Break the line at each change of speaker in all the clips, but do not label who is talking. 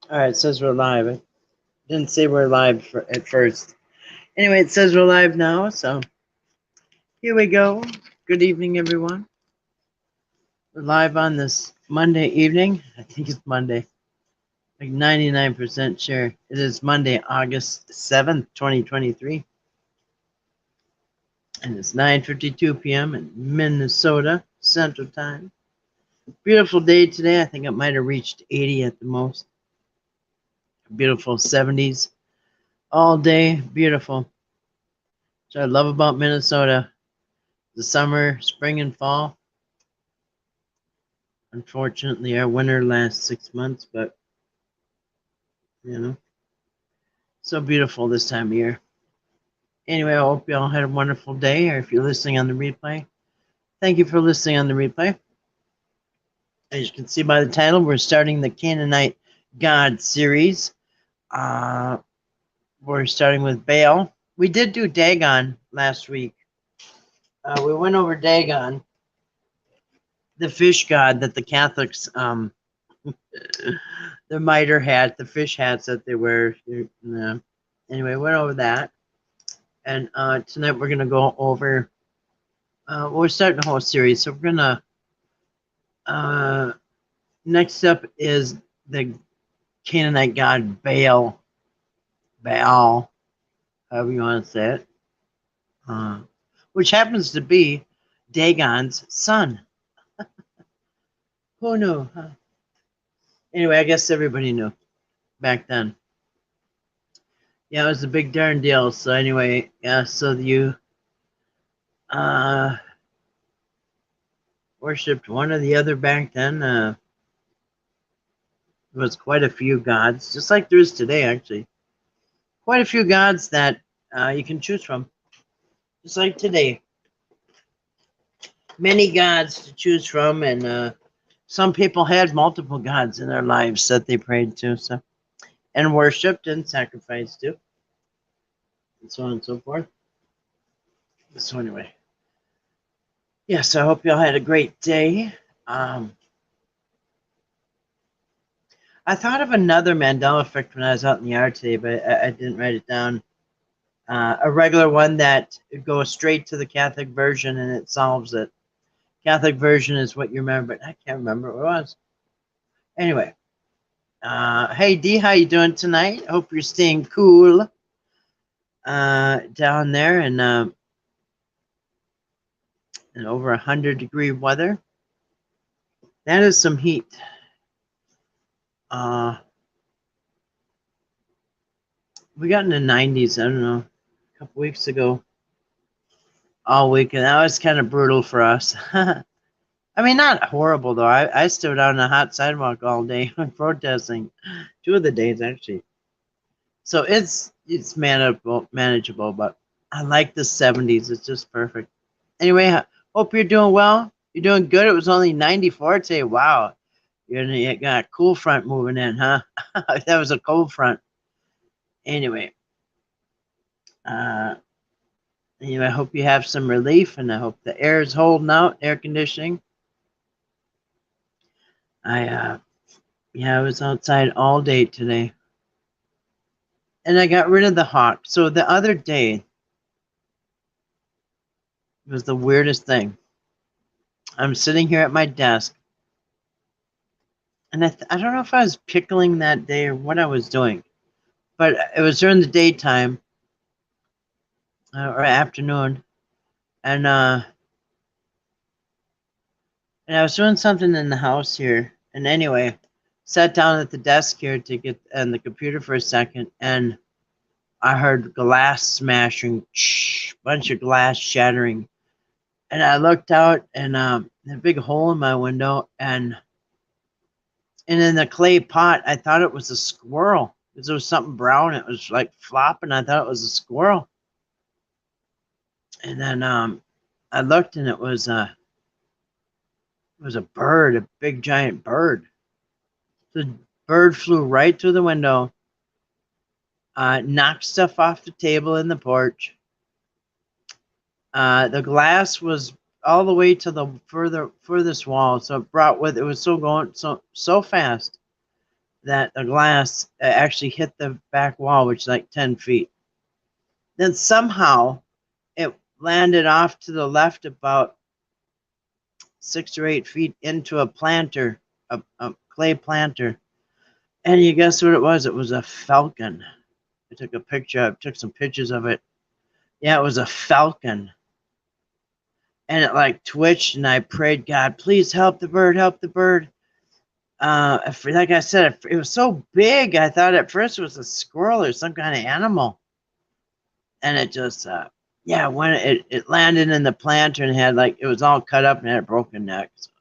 All right, it says we're live. It didn't say we're live at first. Anyway, it says we're live now, so here we go. Good evening, everyone. We're live on this Monday evening. I think it's Monday. Like 99% sure. It is Monday, August 7th, 2023. And it's 9:52 p.m. in Minnesota Central Time. Beautiful day today. I think it might have reached 80 at the most. Beautiful 70s all day. Beautiful. So I love about Minnesota. The summer, spring, and fall. Unfortunately, our winter lasts 6 months, but you know, so beautiful this time of year. Anyway, I hope you all had a wonderful day, or if you're listening on the replay, thank you for listening on the replay. As you can see by the title, we're starting the Canaanite God series. We're starting with Baal. We did do Dagon last week. We went over Dagon, the fish god that the Catholics, the mitre hat, the fish hats that they wear. Anyway, went over that. And tonight we're going to go over, we're starting a whole series. So we're going to, next up is the Canaanite god Baal, however you want to say it, which happens to be Dagon's son. Who knew? Huh? Anyway, I guess everybody knew back then. Yeah, it was a big darn deal. So anyway, yeah, so you worshipped one or the other back then. There was quite a few gods, just like there is today, actually. Quite a few gods that you can choose from, just like today. Many gods to choose from, and some people had multiple gods in their lives that they prayed to, so and worshipped and sacrificed to, and so on and so forth. So anyway, yes, I hope you all had a great day. I thought of another Mandela effect when I was out in the yard today, but I didn't write it down. A regular one that goes straight to the Catholic version and it solves it. Catholic version is what you remember, but I can't remember what it was. Anyway, hey D, how you doing tonight? Hope you're staying cool down there in over 100-degree weather. That is some heat. We got in the 90s, I don't know, a couple weeks ago, all week, and that was kind of brutal for us. I mean, not horrible, though. I stood on a hot sidewalk all day protesting, 2 of the days, actually. So it's manageable, but I like the 70s. It's just perfect. Anyway, hope you're doing well. You're doing good. It was only 94 today. Wow. You got a cool front moving in, huh? That was a cold front. Anyway, I hope you have some relief, and I hope the air is holding out, air conditioning. I was outside all day today. And I got rid of the hawk. So the other day was the weirdest thing. I'm sitting here at my desk, and I don't know if I was pickling that day or what I was doing, but it was during the daytime or afternoon, and I was doing something in the house here. And anyway, sat down at the desk here to get on the computer for a second, and I heard glass smashing, bunch of glass shattering. And I looked out, and a big hole in my window, and in the clay pot, I thought it was a squirrel because there was something brown. It was like flopping. I thought it was a squirrel, and then I looked, and it was a bird, a big giant bird. The bird flew right through the window, knocked stuff off the table in the porch. The glass was all the way to the furthest wall, so it was so fast that the glass actually hit the back wall, which is like 10 feet. Then somehow it landed off to the left about 6 or 8 feet into a planter, a clay planter. And you guess what it was? It was a falcon. I took a picture. I took some pictures of it. Yeah, it was a falcon. And it like twitched, and I prayed, God, please help the bird, help the bird. Like I said, it was so big. I thought at first it was a squirrel or some kind of animal. And it just, yeah, when it landed in the planter and had like, it was all cut up and had a broken neck. So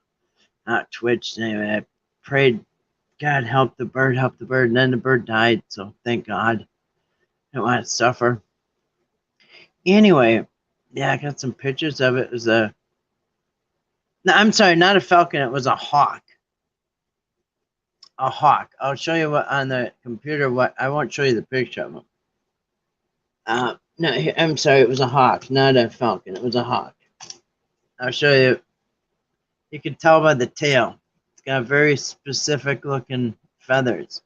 not twitched. Anyway, I prayed, God, help the bird, help the bird. And then the bird died. So thank God. I don't want to suffer. Anyway, yeah, I got some pictures of it. It was no, I'm sorry, not a falcon. It was a hawk. A hawk. I'll show you what on the computer. What I won't show you the picture of them. No, I'm sorry. It was a hawk, not a falcon. It was a hawk. I'll show you. You can tell by the tail. It's got very specific looking feathers.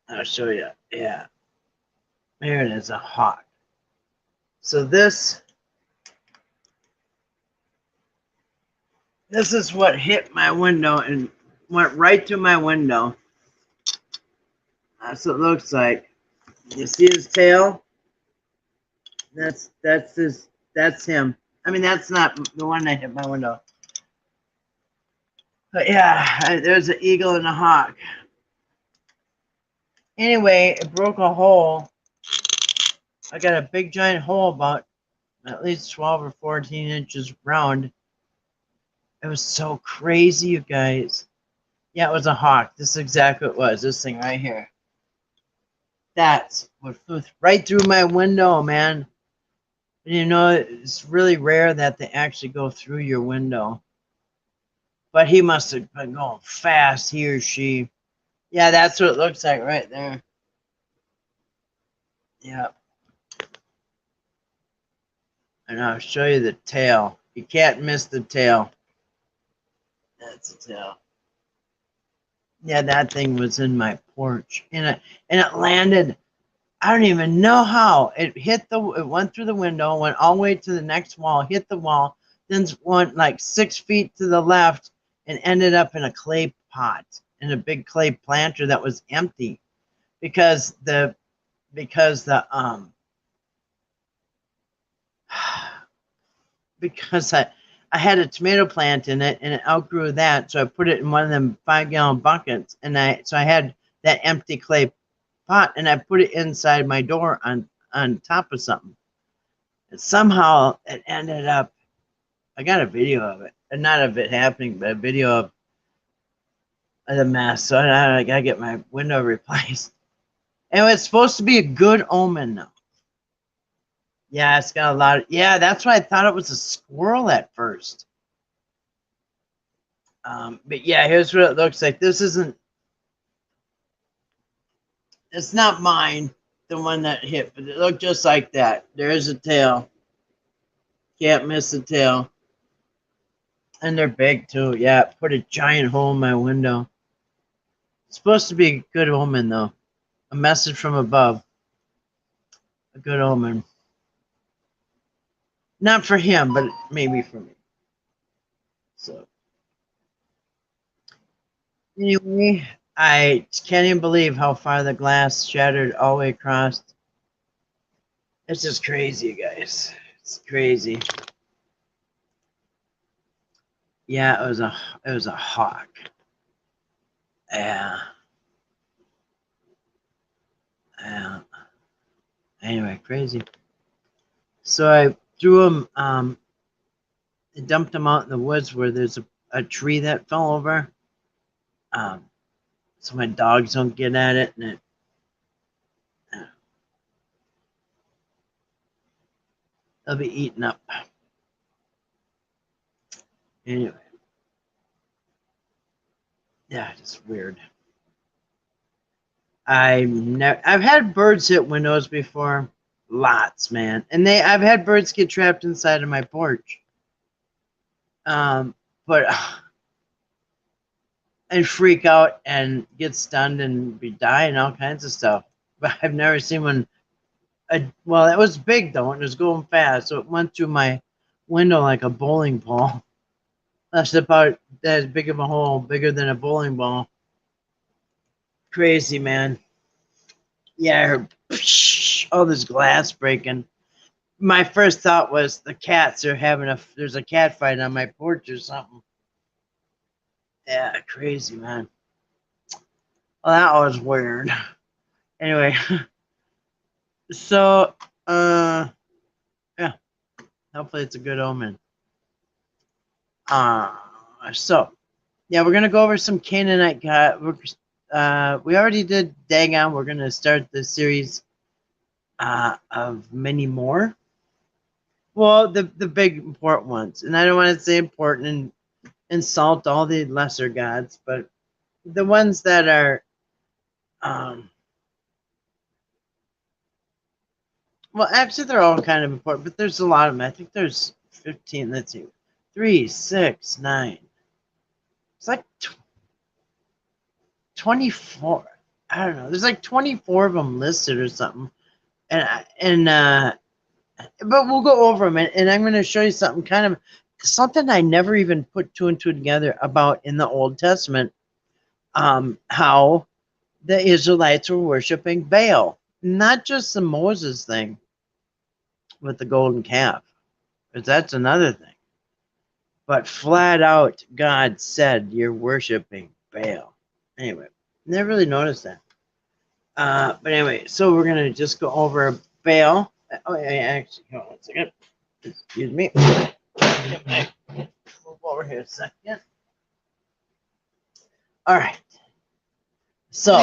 I'll show you. Yeah. There it is, a hawk. So this is what hit my window and went right through my window. That's what it looks like. You see his tail? That's him. I mean, that's not the one that hit my window. But yeah, there's an eagle and a hawk. Anyway, it broke a hole. I got a big giant hole about at least 12 or 14 inches round. It was so crazy, you guys. Yeah, it was a hawk. This is exactly what it was. This thing right here. That's what flew right through my window, man. And you know, it's really rare that they actually go through your window. But he must have been going fast, he or she. Yeah, that's what it looks like right there. Yeah. And I'll show you the tail. You can't miss the tail. That's the tail. Yeah, that thing was in my porch. And it landed, I don't even know how. It went through the window, went all the way to the next wall, hit the wall, then went like 6 feet to the left and ended up in a clay pot, in a big clay planter that was empty. Because I had a tomato plant in it and it outgrew that, so I put it in one of them 5-gallon buckets, and I had that empty clay pot and I put it inside my door on top of something. And somehow it ended up, I got a video of it, and not of it happening, but a video of the mess. So I gotta get my window replaced. And it's supposed to be a good omen though. Yeah, it's got a lot of, yeah, that's why I thought it was a squirrel at first. But yeah, here's what it looks like. It's not mine, the one that hit, but it looked just like that. There's a tail. Can't miss the tail. And they're big too. Yeah, put a giant hole in my window. It's supposed to be a good omen though. A message from above. A good omen. Not for him, but maybe for me. So anyway, I can't even believe how far the glass shattered all the way across. It's just crazy, guys. It's crazy. Yeah, it was a hawk. Yeah. Yeah. Anyway, crazy. So I threw them, I dumped them out in the woods where there's a tree that fell over. So my dogs don't get at it, and they'll be eaten up. Anyway. Yeah, it's weird. I've had birds hit windows before. Lots, man. And I've had birds get trapped inside of my porch. But and freak out and get stunned and be dying, all kinds of stuff. But I've never seen one. Well, it was big though, and it was going fast, so it went through my window like a bowling ball. That's about as big of a hole, bigger than a bowling ball. Crazy, man. Yeah, I heard all this glass breaking. My first thought was the cats are there's a cat fight on my porch or something. Yeah, crazy, man. Well, that was weird. Anyway, so, yeah, hopefully it's a good omen. So, yeah, we're going to go over some Canaanite God. We already did Dagon. We're going to start the series of many more. Well, the big important ones. And I don't want to say important and insult all the lesser gods, but the ones that are, well, actually, they're all kind of important, but there's a lot of them. I think there's 15. Let's see. 3, 6, 9. It's like 24. I don't know. There's like 24 of them listed or something. But we'll go over them, and I'm going to show you something I never even put two and two together about in the Old Testament. How the Israelites were worshiping Baal, not just the Moses thing with the golden calf, because that's another thing. But flat out, God said you're worshiping Baal. Anyway, never really noticed that. But anyway, so we're gonna just go over Baal. Oh, yeah, actually, hold on a second. Excuse me. Move over here a second. All right. So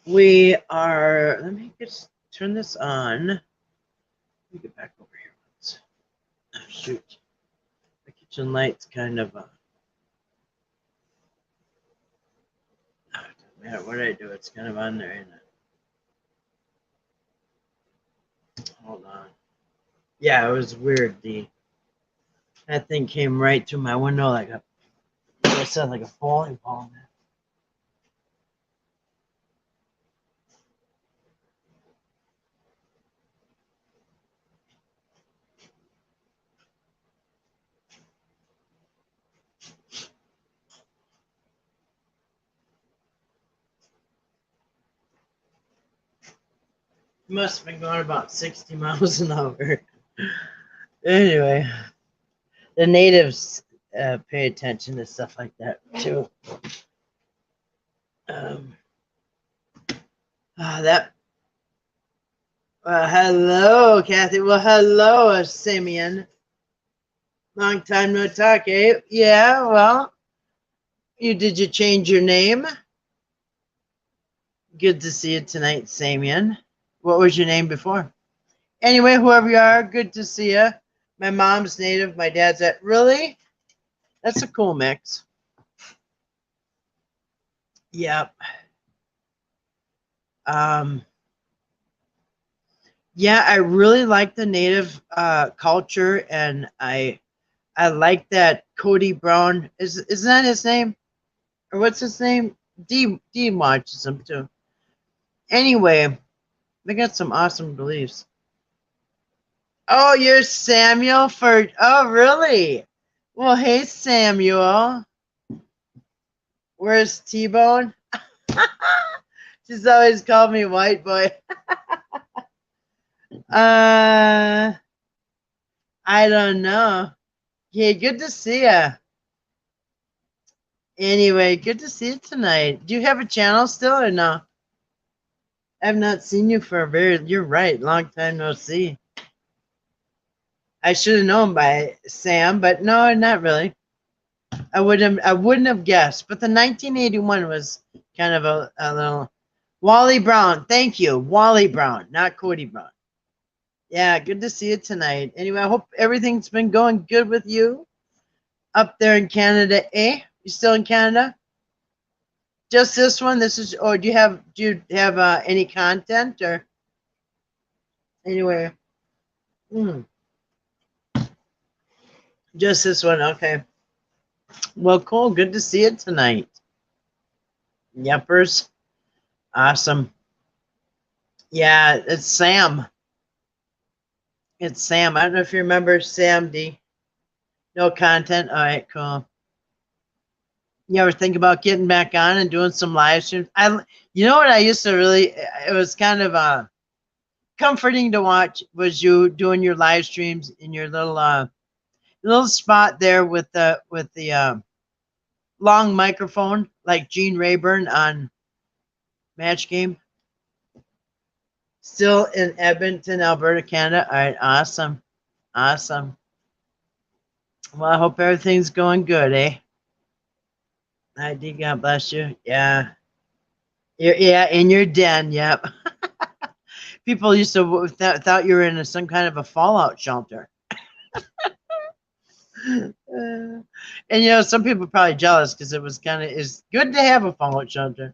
we are. Let me just turn this on. Let me get back over here once. Oh, shoot. The kitchen light's kind of. Oh, man, what did I do? It's kind of on there, isn't it? Hold on. Yeah, it was weird. That thing came right to my window like I said, like a bowling ball. Must have been going about 60 miles an hour. Anyway, the natives pay attention to stuff like that too. That. Hello, Kathy. Well, hello, Simeon. Long time no talk, eh? Yeah. Well, did you change your name? Good to see you tonight, Simeon. What was your name before? Anyway, whoever you are, good to see you. My mom's native. My dad's really. That's a cool mix. Yep. Yeah, I really like the native culture, and I like that Cody Brown isn't that his name, or what's his name? D watches him too. Anyway, they got some awesome beliefs. Oh, you're Samuel for. Oh, really? Well, hey, Samuel. Where's T-Bone? She's always called me white boy. I don't know. Yeah, good to see you. Anyway, good to see you tonight. Do you have a channel still or no? I've not seen you for you're right, long time no see. I should have known by Sam, but no, not really. I wouldn't have guessed. But the 1981 was kind of a little Wally Brown. Thank you, Wally Brown, not Cody Brown. Yeah, good to see you tonight. Anyway, I hope everything's been going good with you up there in Canada, eh? You still in Canada? Just this one? This is, or do you have any content or anyway? Just this one, okay. Well, cool. Good to see you tonight. Yepers. Awesome. Yeah, it's Sam. It's Sam. I don't know if you remember Sam D. No content. All right, cool. You ever think about getting back on and doing some live streams? You know what I used to really, it was kind of comforting to watch was you doing your live streams in your little spot there with the long microphone like Gene Rayburn on Match Game. Still in Edmonton, Alberta, Canada. All right, awesome, awesome. Well, I hope everything's going good, eh? I did. God bless you. Yeah, yeah, in your den. Yep. People used to thought you were in some kind of a fallout shelter. And some people are probably jealous because it's good to have a fallout shelter.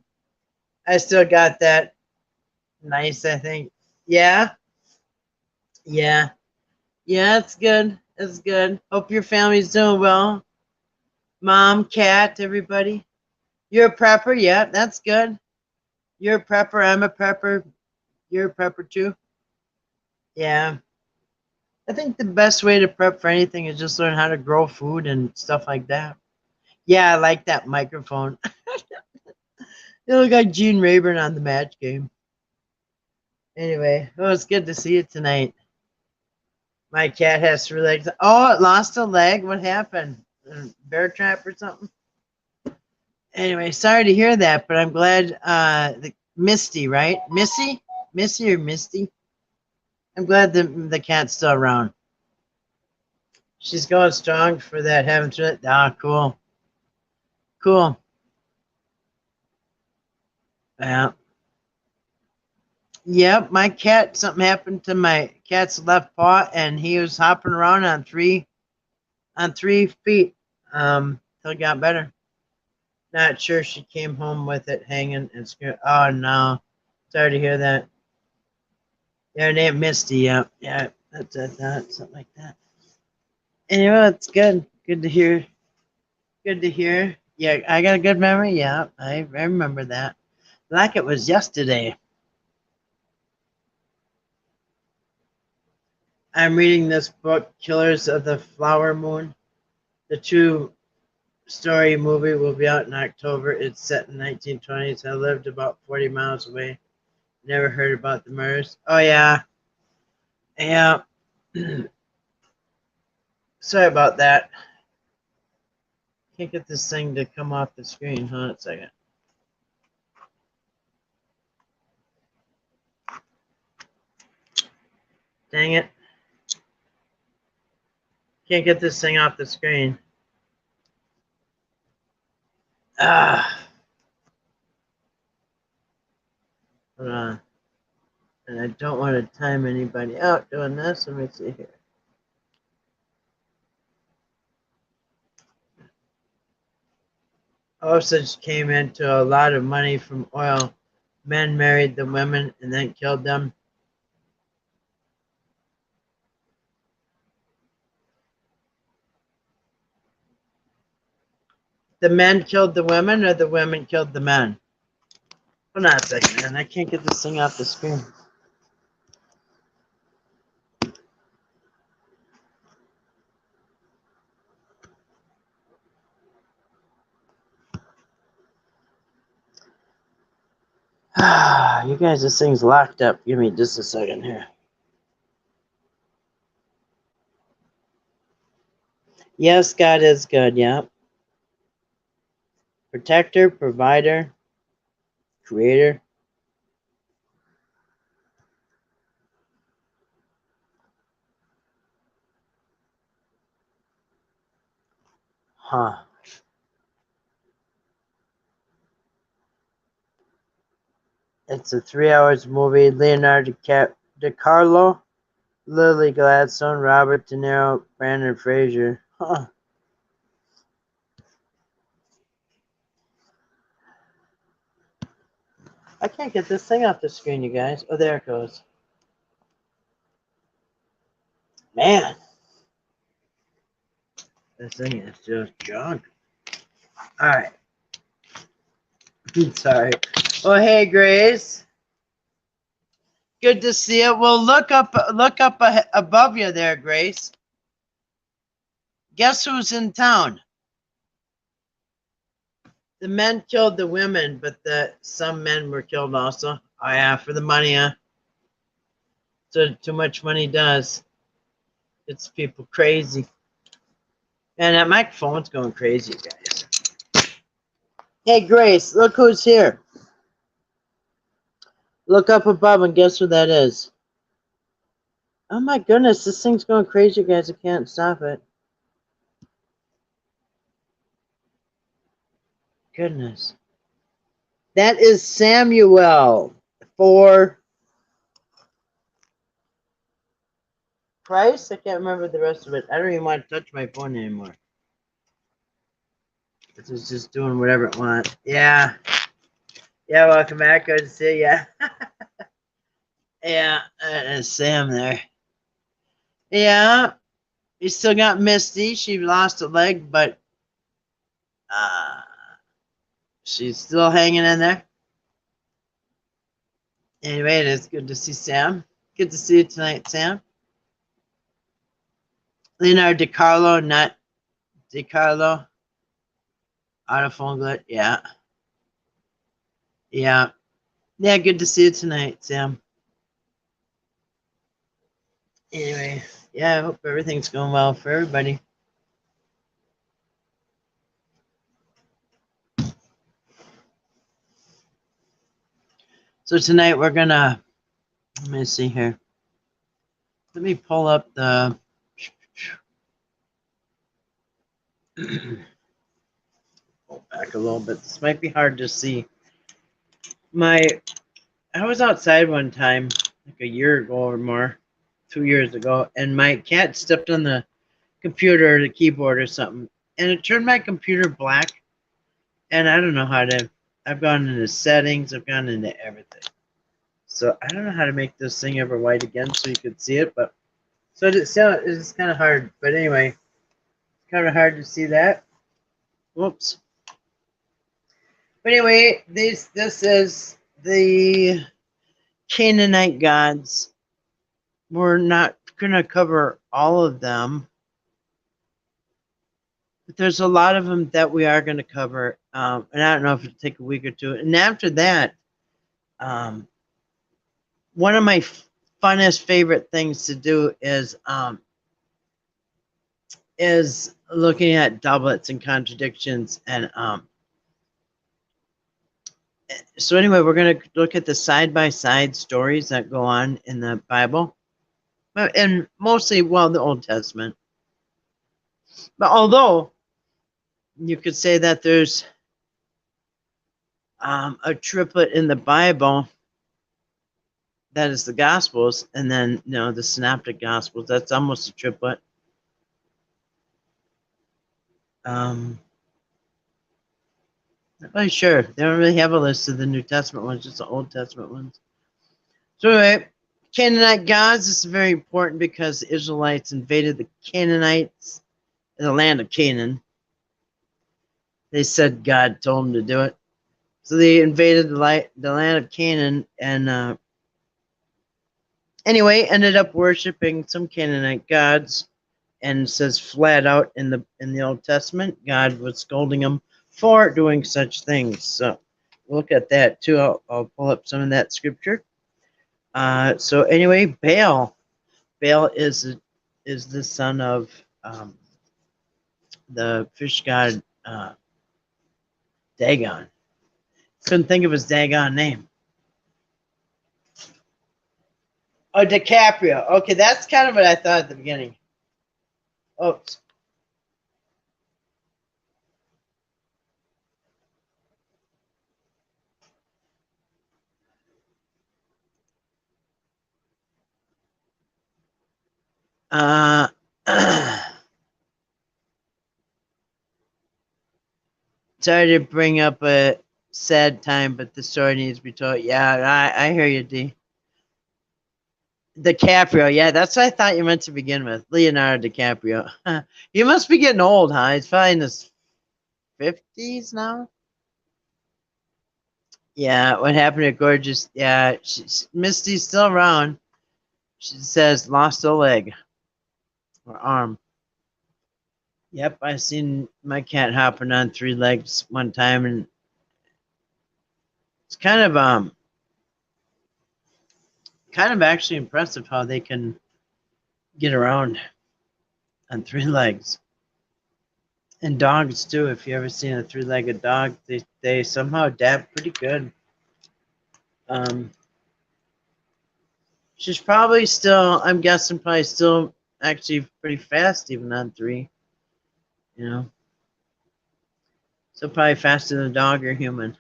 I still got that. Nice, I think. Yeah, yeah, yeah. It's good. It's good. Hope your family's doing well. Mom, cat, everybody. You're a prepper, yeah. That's good. You're a prepper. I'm a prepper. You're a prepper too. Yeah. I think the best way to prep for anything is just learn how to grow food and stuff like that. Yeah, I like that microphone. You look like Gene Rayburn on the Match Game. Anyway, it's good to see you tonight. My cat has 3 legs. Oh, it lost a leg. What happened? Bear trap or something? Anyway, sorry to hear that, but I'm glad Misty, right? Missy or Misty? I'm glad the cat's still around. She's going strong for that, haven't you? Ah, cool. Cool. Yeah. Yep, my cat, something happened to my cat's left paw and he was hopping around on three feet. Till it got better. Not sure she came home with it hanging and scared. Oh no. Sorry to hear that. Yeah, her name Misty, yeah. Yeah, that's something like that. Anyway, it's good. Good to hear. Good to hear. Yeah, I got a good memory. Yeah, I remember that. Like it was yesterday. I'm reading this book, Killers of the Flower Moon. The true story movie will be out in October. It's set in 1920s. I lived about 40 miles away. Never heard about the murders. Oh yeah, yeah. Sorry about that. Can't get this thing to come off the screen. Hold on a second. Dang it. Can't get this thing off the screen. Ah. Hold on. And I don't want to time anybody out doing this. Let me see here. Osage came into a lot of money from oil. Men married the women and then killed them. The men killed the women or the women killed the men? Hold on a second, man. I can't get this thing off the screen. You guys, this thing's locked up. Give me just a second here. Yes, God is good, yeah. Protector, provider, creator. Huh. It's a 3 hours movie. Leonardo DiCarlo, Lily Gladstone, Robert De Niro, Brandon Fraser. Huh. I can't get this thing off the screen, you guys. Oh, there it goes. Man, this thing is just junk. All right. Sorry. Oh, hey, Grace. Good to see you. Well, look up above you there, Grace. Guess who's in town? The men killed the women, but some men were killed also. Oh yeah, for the money, huh? So too much money does. It's people crazy. And that microphone's going crazy, guys. Hey, Grace, look who's here. Look up above and guess who that is. Oh my goodness, this thing's going crazy, guys. I can't stop it. Goodness. That is Samuel for Price. I can't remember the rest of it. I don't even want to touch my phone anymore. It's just doing whatever it wants. Yeah. Yeah, welcome back. Good to see you. Yeah, Sam there. Yeah, you still got Misty. She lost a leg, but she's still hanging in there. Anyway, it is good to see Sam. Good to see you tonight, Sam. Leonardo DiCarlo, not DiCarlo. Autophone glut, yeah. Yeah. Yeah, good to see you tonight, Sam. Anyway, yeah, I hope everything's going well for everybody. So tonight we're gonna, let me see here. Let me pull up the pull back a little bit. This might be hard to see. I was outside one time, like a year ago or more, 2 years ago, and my cat stepped on the computer or the keyboard or something, and it turned my computer black. And I don't know how to. I've gone into settings. I've gone into everything. So I don't know how to make this thing ever white again so you could see it. But so it's kind of hard. But anyway, it's kind of hard to see that. Whoops. But anyway, this is the Canaanite gods. We're not going to cover all of them, but there's a lot of them that we are going to cover. And I don't know if it'll take a week or two. And after that, one of my funnest favorite things to do is looking at doublets and contradictions. And so anyway, we're going to look at the side-by-side stories that go on in the Bible, and mostly, well, the Old Testament. But although you could say that there's a triplet in the Bible, that is the Gospels, and then the Synoptic Gospels. That's almost a triplet. Not really sure. They don't really have a list of the New Testament ones, just the Old Testament ones. So anyway, Canaanite gods, this is very important because the Israelites invaded the Canaanites in the land of Canaan. They said God told them to do it. So they invaded the land of Canaan, and anyway, ended up worshiping some Canaanite gods, and it says flat out in the Old Testament, God was scolding them for doing such things. So look at that too. I'll pull up some of that scripture. So anyway, Baal is the son of the fish god Dagon. Couldn't think of his Dagon name. Oh, DiCaprio. Okay, that's kind of what I thought at the beginning. Oops. Sorry to bring up a sad time, but the story needs to be told. Yeah, I hear you, D. DiCaprio, yeah, that's what I thought you meant to begin with. Leonardo DiCaprio. You must be getting old, huh? He's probably in his 50s now. Yeah, what happened to Gorgeous? Yeah, Misty's still around. She says lost a leg or arm. Yep, I seen my cat hopping on 3 legs one time, and it's kind of actually impressive how they can get around on 3 legs. And dogs too. If you ever seen a 3-legged dog, they somehow adapt pretty good. Um, she's probably still, I'm guessing, probably still actually pretty fast even on 3. You know, so probably faster than a dog or human.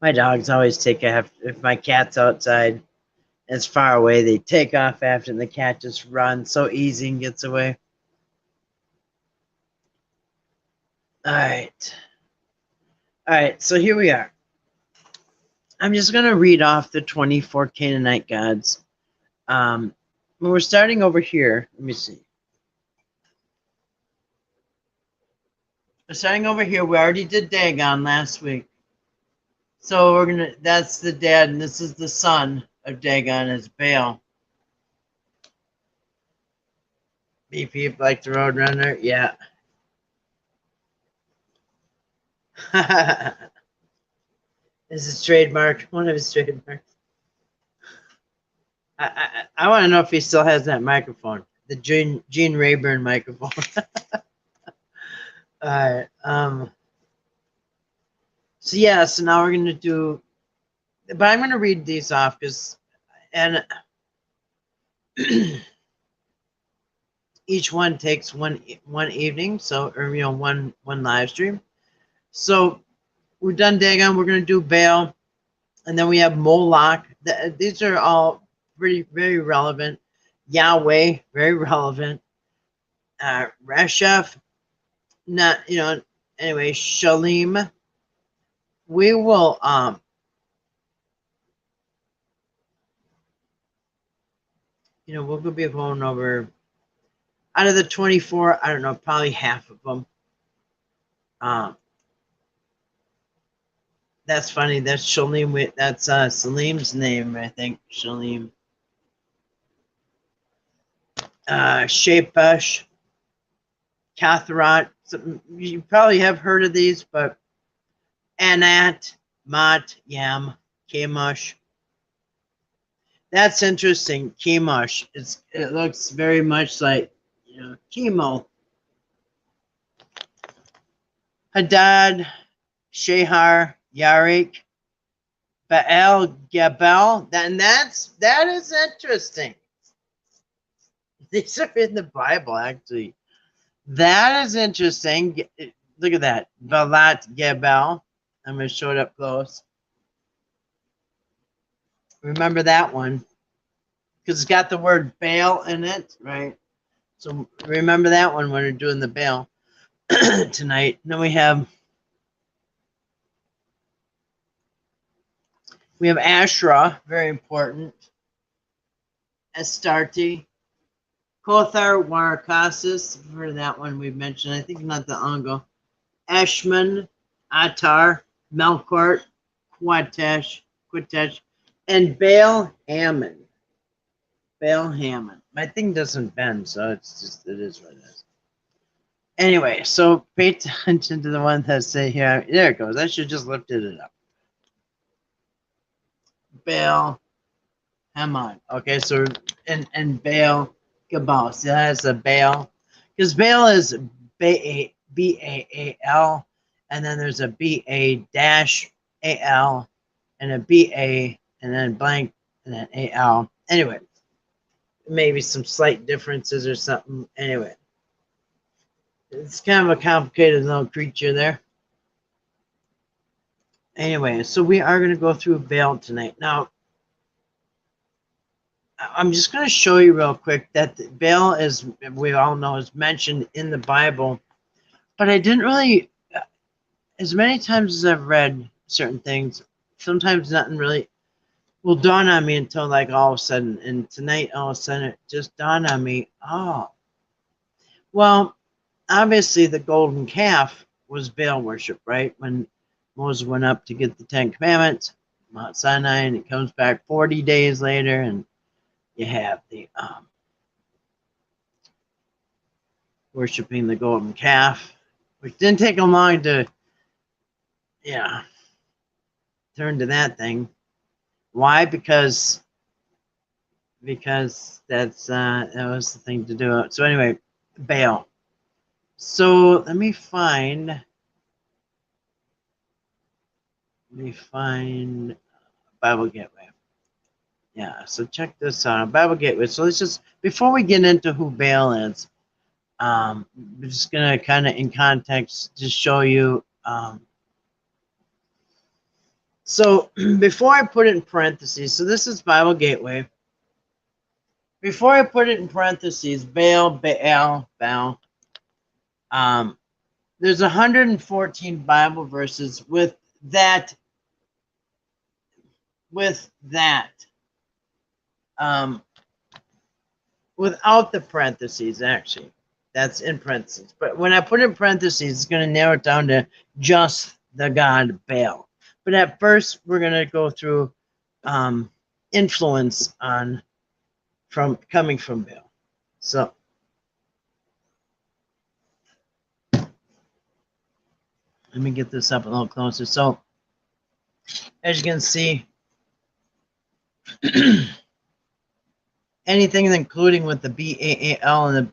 My dogs always take off if my cat's outside. It's far away. They take off after, and the cat just runs so easy and gets away. All right. All right. So here we are. I'm just going to read off the 24 Canaanite gods. We're starting over here. Let me see. We're starting over here. We already did Dagon last week. So we're going to, that's the dad, and this is the son of Dagon, is Baal. Beep, beep, like the Roadrunner. Yeah. This is trademark, one of his trademarks. I want to know if he still has that microphone, the Gene Rayburn microphone. All right. So yeah. So now we're gonna do, but I'm gonna read these off because, and each one takes one evening. So, or one live stream. So we're done Dagon. We're gonna do Baal, and then we have Moloch. These are all very relevant. Yahweh, very relevant. Reshef, not anyway. Shalim. We will we'll be going over, out of the 24, I don't know, probably half of them. That's funny. That's Shalim. That's Salim's name, I think. Shalim. Shepesh, Kathrat. You probably have heard of these, but Anat, Mat, Yam, Chemosh. That's interesting. Chemosh. It looks very much like chemo. Hadad, Shehar, Yarik, Baal, Gabal. That is interesting. These are in the Bible, actually. That is interesting. Look at that. Balat Gebal. I'm going to show it up close. Remember that one, because it's got the word Baal in it, right? So remember that one when we're doing the Baal tonight. And then we have Asherah, very important. Astarte. Kothar Warakasis, for that one we mentioned, I think not that long ago. Ashman, Attar, Melkort, Quatesh, and Baal Hammon. Baal Hammon. My thing doesn't bend, so it is what it is. Anyway, so pay attention to the one that say here. There it goes. I should just lifted it up. Baal Hammon. Okay, so and Baal Gabal. See, that's a Baal, because Baal is B-A-A-L, and then there's a B-A-A-L, and a B-A, and then blank, and then A-L. Anyway, maybe some slight differences or something. Anyway, it's kind of a complicated little creature there. Anyway, so we are going to go through Baal tonight. Now, I'm just going to show you real quick that Baal, as we all know, is mentioned in the Bible, but I didn't really, as many times as I've read certain things, sometimes nothing really will dawn on me until like all of a sudden. And tonight, all of a sudden, it just dawned on me, oh, well, obviously the golden calf was Baal worship, right? When Moses went up to get the 10 Commandments, Mount Sinai, and he comes back 40 days later, and you have the worshiping the golden calf, which didn't take him long to, turn to that thing. Why? Because that's that was the thing to do. So anyway, Baal. So let me find Bible Gateway. Yeah, so check this out, Bible Gateway. So let's just, before we get into who Baal is, I'm just gonna kind of in context just show you. So before I put it in parentheses, so this is Bible Gateway. Before I put it in parentheses, Baal. There's 114 Bible verses with that. Without the parentheses, actually. That's in parentheses. But when I put in parentheses, it's going to narrow it down to just the god Baal. But at first, we're going to go through influence coming from Baal. So let me get this up a little closer. So as you can see, anything including with the Baal and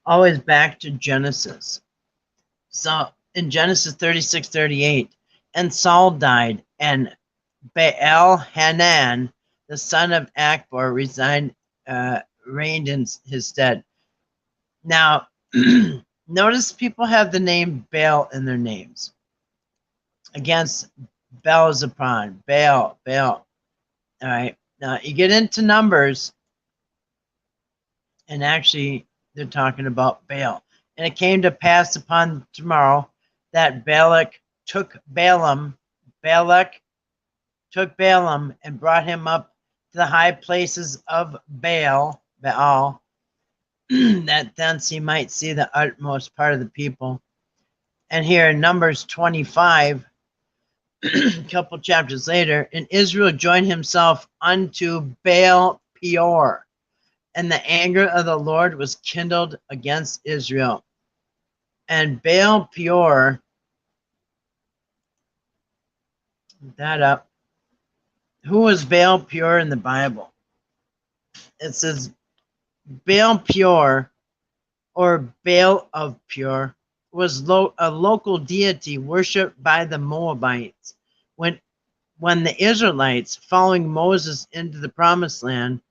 always back to Genesis. So in Genesis 36:38, and Saul died, and Baal Hanan, the son of Akbor, reigned in his stead. Now, notice people have the name Baal in their names. Against Beelzebub, Baal. All right. Now you get into Numbers, and actually they're talking about Baal. And it came to pass upon tomorrow that Balak took Balaam and brought him up to the high places of Baal, that thence he might see the utmost part of the people. And here in Numbers 25, a couple chapters later, and Israel joined himself unto Baal Peor, and the anger of the Lord was kindled against Israel. And Baal Peor, that up. Who was Baal Peor in the Bible? It says Baal Peor, or Baal of Peor, was a local deity worshipped by the Moabites. When the Israelites, following Moses into the Promised Land,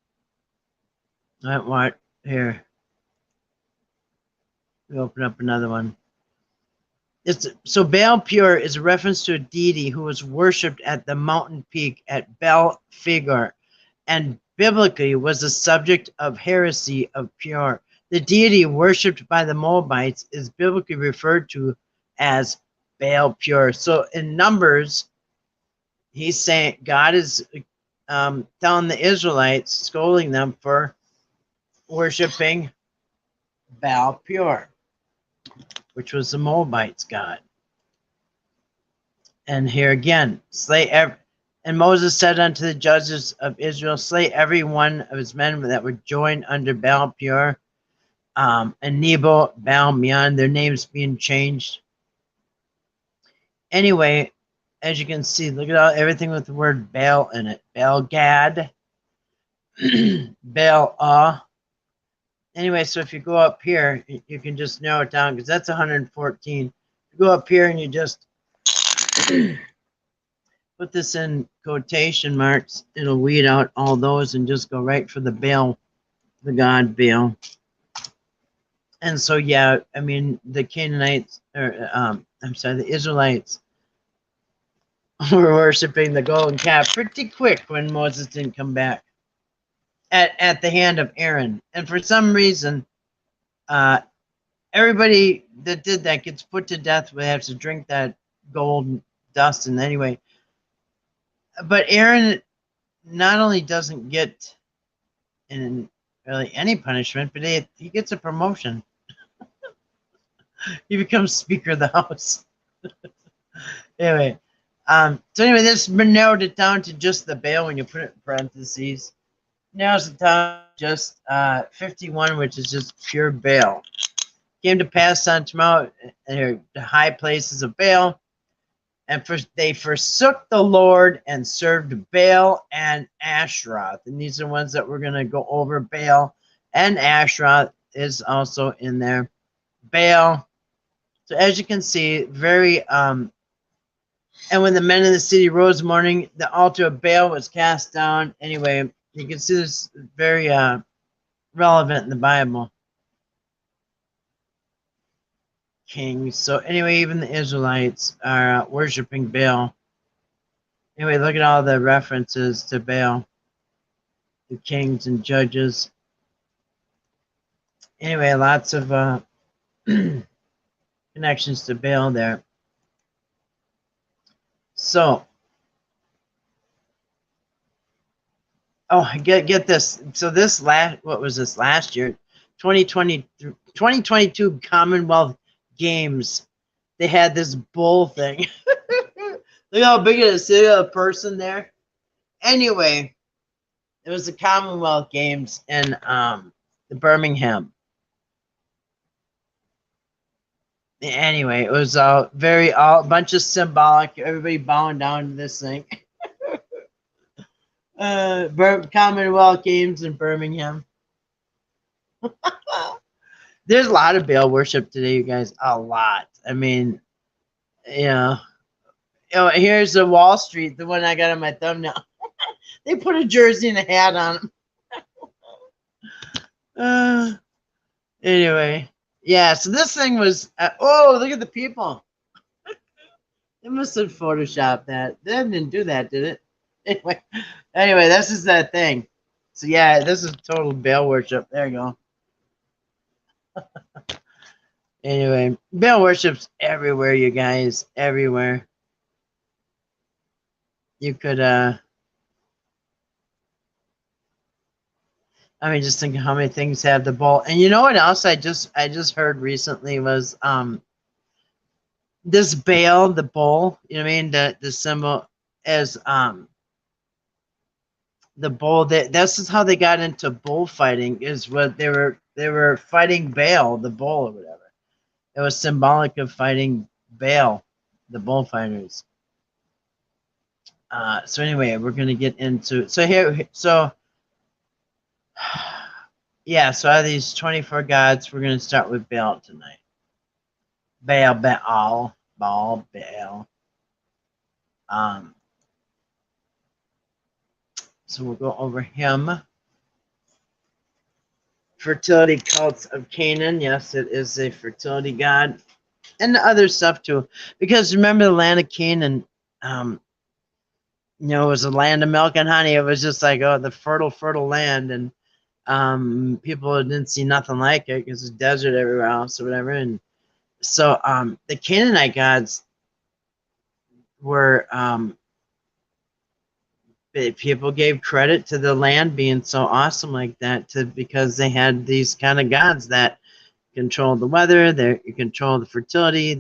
here, we open up another one. So Baal Peor is a reference to a deity who was worshipped at the mountain peak at Baal Figor, and biblically was the subject of heresy of Peor. The deity worshipped by the Moabites is biblically referred to as Baal Peor. So in Numbers, he's saying God is telling the Israelites, scolding them for worshiping Baal Peor, which was the Moabites' god. And here again, and Moses said unto the judges of Israel, slay every one of his men that were joined under Baal Peor, and Nebo, Baal Meon, their names being changed. Anyway, as you can see, look at everything with the word Baal in it. Baal Gad, Baal Anyway, so if you go up here, you can just narrow it down because that's 114. You go up here and you just put this in quotation marks. It'll weed out all those and just go right for the Baal, the god Baal. And so, yeah, I mean, the Canaanites, the Israelites were worshiping the golden calf pretty quick when Moses didn't come back at the hand of Aaron. And for some reason, everybody that did that gets put to death. They have to drink that gold dust. And anyway, but Aaron not only doesn't get in really any punishment, but he gets a promotion. He becomes Speaker of the House. Anyway, so anyway, this narrowed it down to just the Baal when you put it in parentheses. Narrows it down to just 51, which is just pure Baal. Came to pass on tomorrow the high places of Baal, and they forsook the Lord and served Baal and Asheroth. And these are ones that we're going to go over. Baal and Asheroth is also in there. Baal. So as you can see, very and when the men in the city rose in the morning, the altar of Baal was cast down. Anyway, you can see this very relevant in the Bible. Kings. So anyway, even the Israelites are worshiping Baal. Anyway, look at all the references to Baal, the kings and judges. Anyway, lots of connections to Baal there. So, get this. So this what was this last year? 2022 Commonwealth Games. They had this bull thing. Look how big it is. See a person there? Anyway, it was the Commonwealth Games in Birmingham. Anyway, it was a bunch of symbolic. Everybody bowing down to this thing. Commonwealth Games in Birmingham. There's a lot of Baal worship today, you guys. A lot. I mean, here's the Wall Street, the one I got on my thumbnail. They put a jersey and a hat on them. Anyway, yeah. So this thing was. Oh, look at the people. They must have photoshopped that. They didn't do that, did it? Anyway, this is that thing. So yeah, this is total Baal worship. There you go. Anyway, Baal worship's everywhere, you guys. Everywhere. You could I mean, just think how many things have the bull. And you know what else I just heard recently was this Baal, the bull, you know what I mean? The symbol is the bull. This is how they got into bullfighting, is what they were fighting Baal, the bull or whatever. It was symbolic of fighting Baal, the bullfighters. So anyway, we're gonna get into yeah, so out of these 24 gods, we're gonna start with Baal tonight. Baal. So we'll go over him. Fertility cults of Canaan. Yes, it is a fertility god. And the other stuff too. Because remember the land of Canaan, it was a land of milk and honey. It was just like, the fertile land. And people didn't see nothing like it because it's desert everywhere else or whatever. And so the Canaanite gods were people gave credit to the land being so awesome like that because they had these kind of gods that control the weather, they control the fertility,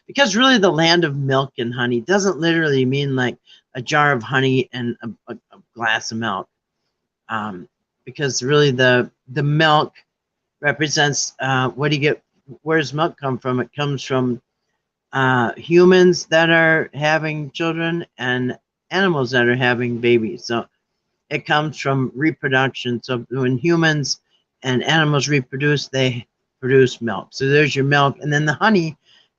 because really the land of milk and honey doesn't literally mean like a jar of honey and a glass of milk, because really the milk represents what do you get? Where does milk come from? It comes from humans that are having children and animals that are having babies. So it comes from reproduction. So when humans and animals reproduce, they produce milk. So there's your milk. And then the honey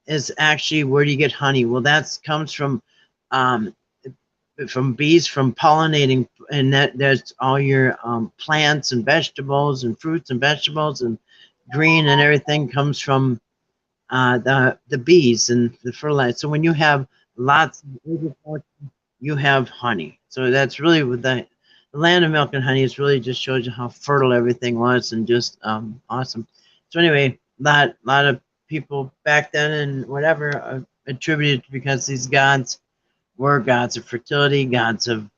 is actually, where do you get honey? Well, that comes from bees, from pollinating, and there's all your plants and vegetables and fruits and vegetables and green and everything comes from the bees and the fertilizer. So when you have lots, you have honey. So that's really what the land of milk and honey is. Really just shows you how fertile everything was, and just awesome. So anyway, lot of people back then and whatever attributed, because these gods were gods of fertility, gods of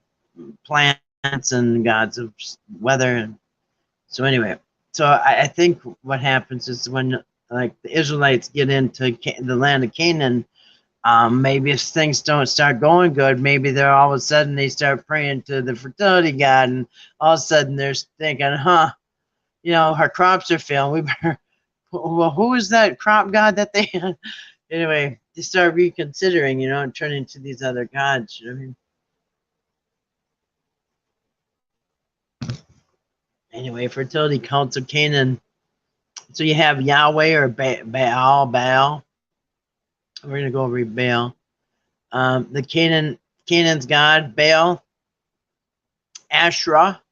plants, and gods of weather. And so anyway, so I think what happens is when like the Israelites get into the land of Canaan, maybe if things don't start going good, maybe they're all of a sudden they start praying to the fertility god, and all of a sudden they're thinking, our crops are failing. We better, well, who is that crop god that they had? Anyway, they start reconsidering, and turning to these other gods. I mean, anyway, fertility cults of Canaan. So you have Yahweh or Baal. We're gonna go over Baal. The Canaan's god Baal, Asherah,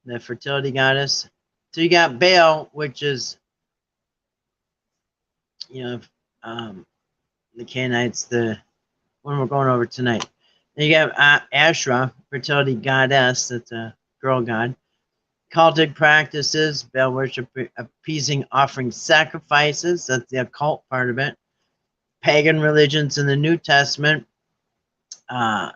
the fertility goddess. So you got Baal, which is the Canaanites, the one we're going over tonight. Then you have Asherah, fertility goddess. That's a girl god. Cultic practices, Baal worship, appeasing, offering sacrifices. That's the occult part of it. Pagan religions in the New Testament. And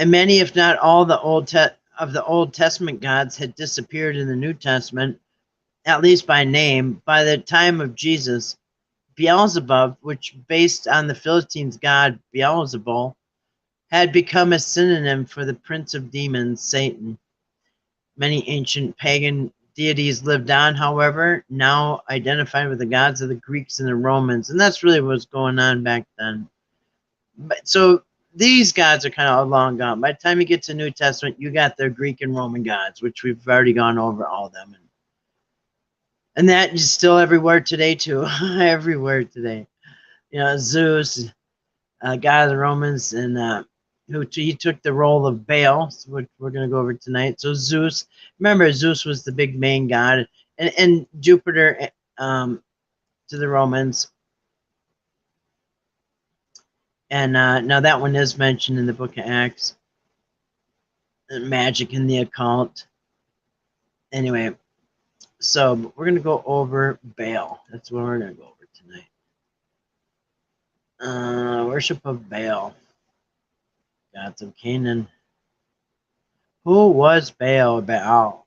many, if not all, the Old Testament gods had disappeared in the New Testament, at least by name. By the time of Jesus, Beelzebub, which based on the Philistines' god Beelzebul, had become a synonym for the prince of demons, Satan. Many ancient pagan deities lived on, however, now identified with the gods of the Greeks and the Romans, and that's really what was going on back then. So these gods are kind of long gone. By the time you get to New Testament, you got the Greek and Roman gods, which we've already gone over all of them. And that is still everywhere today, too. Everywhere today. Zeus, god of the Romans, and he took the role of Baal, which we're going to go over tonight. So Zeus, remember, Zeus was the big main god, and Jupiter to the Romans. And now that one is mentioned in the book of Acts. Magic and the occult. Anyway, so we're going to go over Baal. That's what we're going to go over tonight. Worship of Baal. Gods of Canaan. Who was Baal? Baal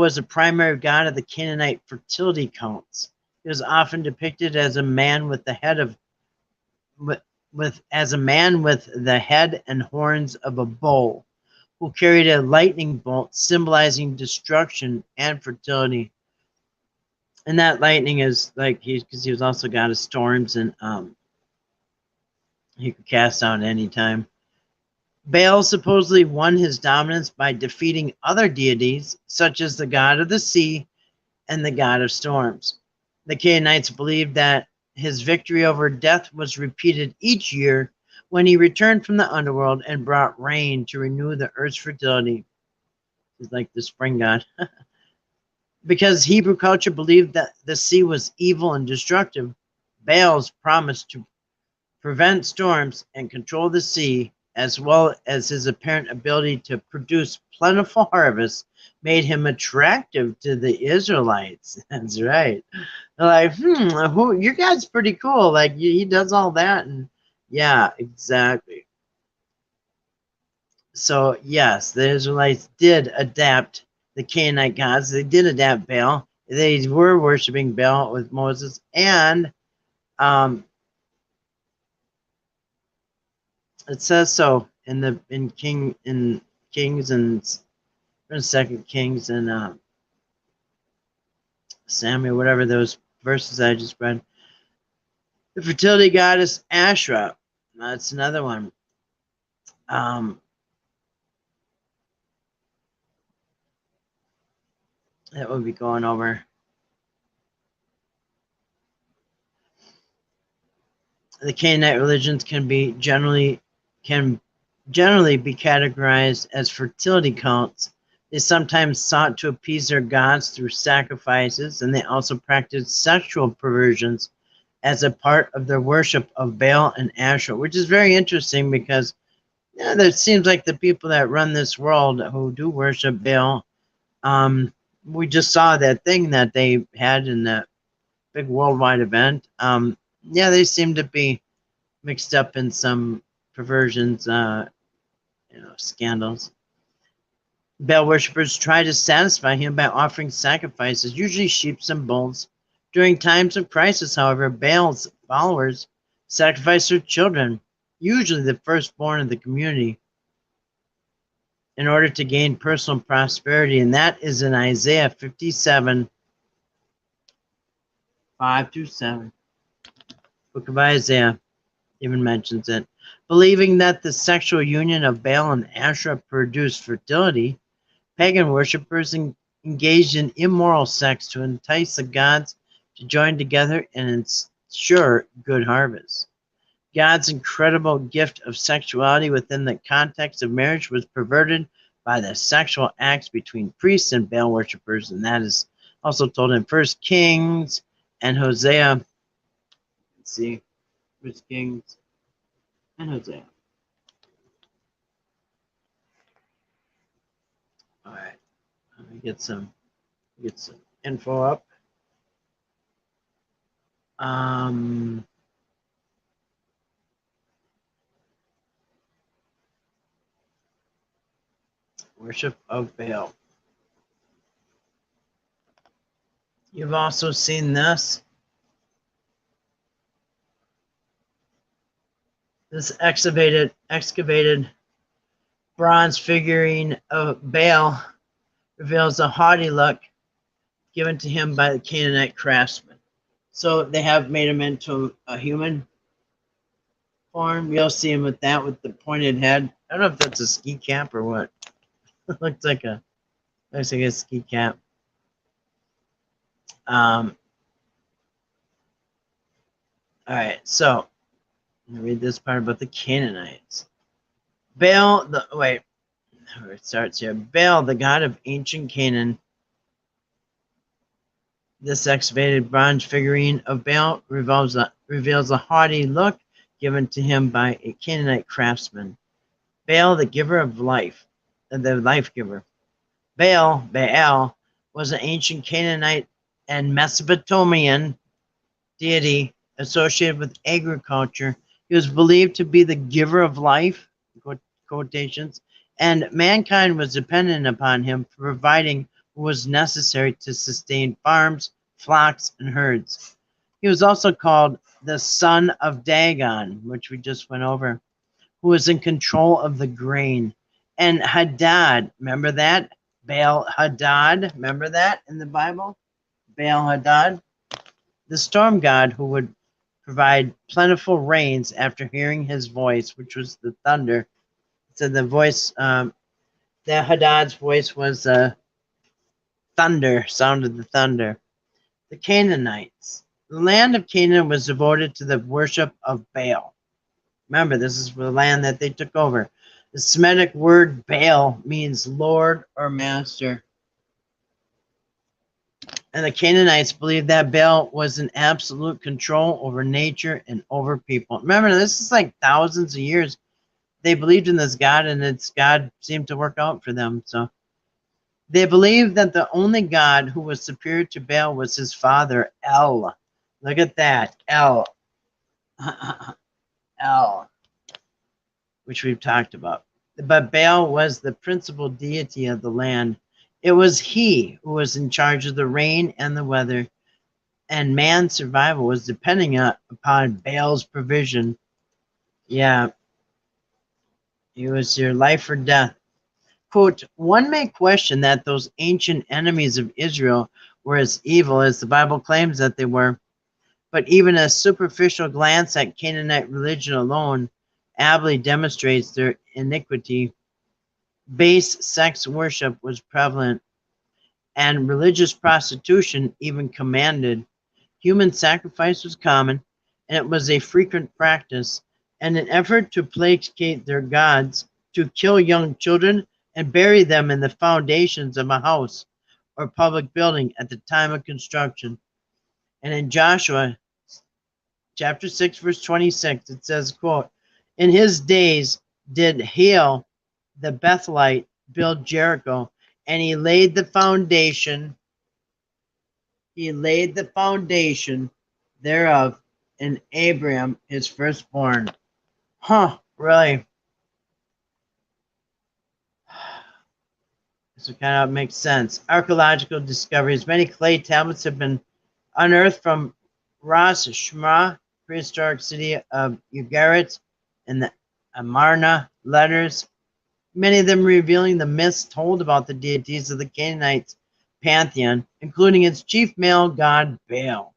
was a primary god of the Canaanite fertility cults. He was often depicted as a man with the head and horns of a bull, who carried a lightning bolt symbolizing destruction and fertility. And that lightning is because he was also god of storms, and he could cast out any time. Baal supposedly won his dominance by defeating other deities, such as the god of the sea and the god of storms. The Canaanites believed that his victory over death was repeated each year when he returned from the underworld and brought rain to renew the earth's fertility. He's like the spring god. Because Hebrew culture believed that the sea was evil and destructive, Baal's promise to prevent storms and control the sea, as well as his apparent ability to produce plentiful harvests, made him attractive to the Israelites. That's right. They're like, your guy's pretty cool. Like, he does all that. And yeah, exactly. So, yes, the Israelites did adapt the Canaanite gods. They did adapt Baal. They were worshiping Baal with Moses. And it says so in Kings and Second Kings and Samuel, whatever those verses I just read. The fertility goddess Asherah. That's another one. That we'll be going over. The Canaanite religions can generally be categorized as fertility cults. They sometimes sought to appease their gods through sacrifices, and they also practiced sexual perversions as a part of their worship of Baal and Asherah, which is very interesting because it seems like the people that run this world who do worship Baal, we just saw that thing that they had in that big worldwide event. They seem to be mixed up in some perversions, scandals. Baal worshippers try to satisfy him by offering sacrifices, usually sheep and bulls. During times of crisis, however, Baal's followers sacrifice their children, usually the firstborn of the community, in order to gain personal prosperity. And that is in Isaiah 57, 5 through 7. Book of Isaiah even mentions it. Believing that the sexual union of Baal and Asherah produced fertility, pagan worshippers engaged in immoral sex to entice the gods to join together and ensure good harvests. God's incredible gift of sexuality within the context of marriage was perverted by the sexual acts between priests and Baal worshippers, and that is also told in First Kings and Hosea. Let's see, First Kings and Hosea. All right, let me get some info up. Worship of Baal. You've also seen this. This excavated bronze figurine of Baal reveals a haughty look given to him by the Canaanite craftsmen. So they have made him into a human form. You'll see him with that, with the pointed head. I don't know if that's a ski cap or what. It looks like a ski cap. All right, so I'm gonna read this part about the Canaanites. Baal, where it starts here. Baal, the god of ancient Canaan. This excavated bronze figurine of Baal reveals a haughty look given to him by a Canaanite craftsman. Baal, the giver of life, the life giver. Baal was an ancient Canaanite and Mesopotamian deity associated with agriculture. He was believed to be the giver of life, quotations, and mankind was dependent upon him for providing what was necessary to sustain farms, flocks, and herds. He was also called the son of Dagon, which we just went over, who was in control of the grain. And Hadad, remember that? Baal Hadad, remember that in the Bible? Baal Hadad, the storm god who would provide plentiful rains after hearing his voice, which was the thunder. So the voice, the Hadad's voice was thunder, sound of the thunder. The Canaanites. The land of Canaan was devoted to the worship of Baal. Remember, this is the land that they took over. The Semitic word Baal means Lord or Master. And the Canaanites believed that Baal was in absolute control over nature and over people. Remember, this is like thousands of years. They believed in this God, and its God seemed to work out for them. So they believed that the only God who was superior to Baal was his father, El. Look at that, El. El, which we've talked about. But Baal was the principal deity of the land. It was he who was in charge of the rain and the weather, and man's survival was depending upon Baal's provision. Yeah, it was your life or death. Quote, one may question that those ancient enemies of Israel were as evil as the Bible claims that they were, but even a superficial glance at Canaanite religion alone ably demonstrates their iniquity. Base sex worship was prevalent, and religious prostitution even commanded. Human sacrifice was common, and it was a frequent practice. And an effort to placate their gods, to kill young children and bury them in the foundations of a house or public building at the time of construction. And in Joshua chapter 6, verse 26, it says, quote, in his days did Hiel the Bethelite build Jericho, and he laid the foundation thereof in Abraham his firstborn. Huh, really? So kind of makes sense. Archaeological discoveries. Many clay tablets have been unearthed from Ras Shmra, prehistoric city of Ugarit, and the Amarna letters, many of them revealing the myths told about the deities of the Canaanite pantheon, including its chief male god Baal.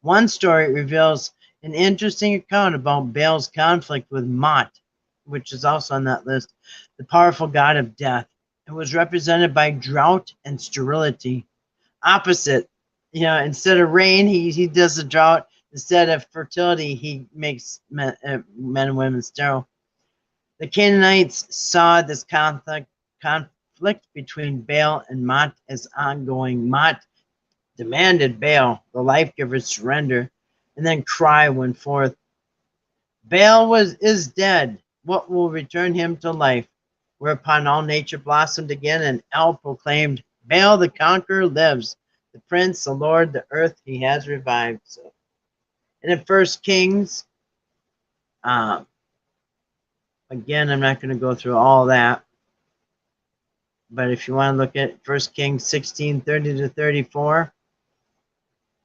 One story reveals an interesting account about Baal's conflict with Mot, which is also on that list, the powerful god of death. It was represented by drought and sterility. Opposite, instead of rain, he does the drought. Instead of fertility, he makes men and women sterile. The Canaanites saw this conflict between Baal and Mot as ongoing. Mot demanded Baal, the life giver, surrender, and then cry went forth, Baal is dead. What will return him to life? Whereupon all nature blossomed again, and El proclaimed, Baal the conqueror lives. The prince, the Lord, the earth he has revived. So, and in 1 Kings, again, I'm not going to go through all that. But if you want to look at 1 Kings 16, 30 to 34,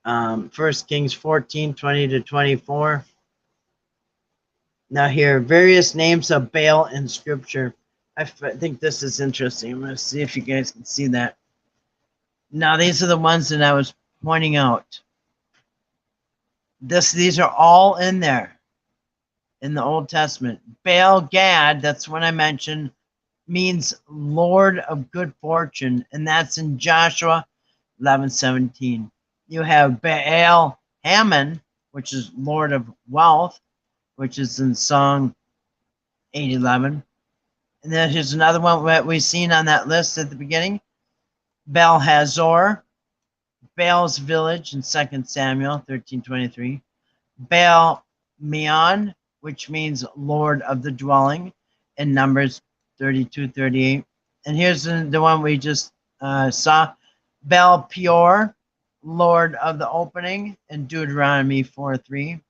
1 Kings 14, 20 to 24. Now here, various names of Baal in Scripture. I think this is interesting. I'm going to see if you guys can see that. Now these are the ones that I was pointing out. These are all in there in the Old Testament. Baal Gad, that's what I mentioned, means Lord of good fortune, and that's in Joshua 11:17. You have Baal Hammon, which is Lord of wealth, which is in Song 8:11. And then here's another one that we've seen on that list at the beginning. Baal Hazor, Baal's village in 2 Samuel 13:23. Baal Meon, which means Lord of the dwelling, in Numbers 32:38. And here's the one we just saw. Baal Peor, Lord of the opening, in Deuteronomy 4:3.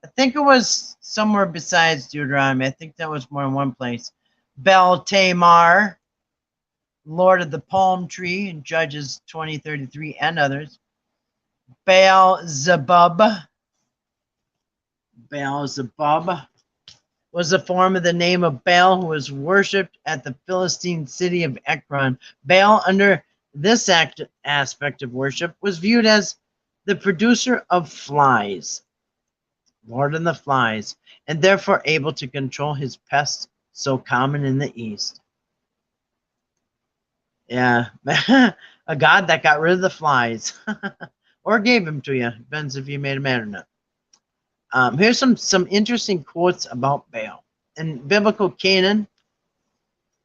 I think it was somewhere besides Deuteronomy. I think that was more in one place. Baal Tamar, Lord of the palm tree, in Judges 20:33 and others. Baal Zebub. Baal Zebub was the form of the name of Baal, who was worshipped at the Philistine city of Ekron. Baal, under this aspect of worship, was viewed as the producer of flies, Lord of the flies, and therefore able to control his pests so common in the East. Yeah, a god that got rid of the flies, or gave them to you. Depends if you made them mad or not. Here's some interesting quotes about Baal. In biblical Canaan,